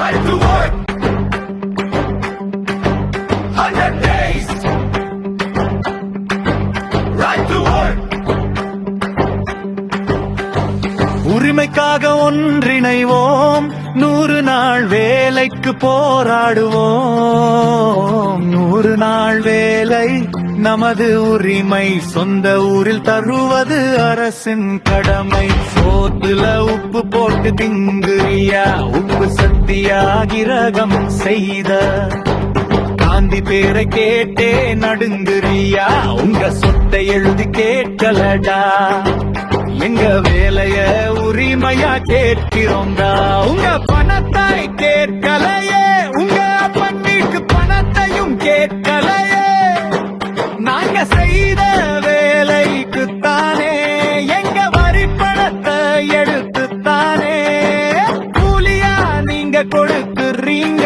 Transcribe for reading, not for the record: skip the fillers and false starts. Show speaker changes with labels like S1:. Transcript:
S1: Right to work. 100 days. Right to work.
S2: உரிமைக்காக ஒன்றிணைவோம், 100 நாள் வேலைக்கு போராடுவோம். 100 நாள் வேலை நமது உரிமை, சொந்த ஊரில் தருவது அரசின் கடமை. சோத்துல உப்பு போட்டு திங்குறியா, உப்பு சத்தியாகிரகம் செய்த காந்தி பேரை கேட்டே நடுங்குறியா, உங்க சொத்தை எழுதி கேட்கலடா. எங்க வேலைய உரிமையா கேட்கிறோம்டா, உங்க பணத்தை கேட்கலையே, உங்க அப்பன் வீட்டு பணத்தையும் கேட்கலையே. நாங்க செய்த வேலைக்குத்தானே எங்க வரி பணத்தை எடுத்துத்தானே கூலியா நீங்க கொடுக்குறீங்க.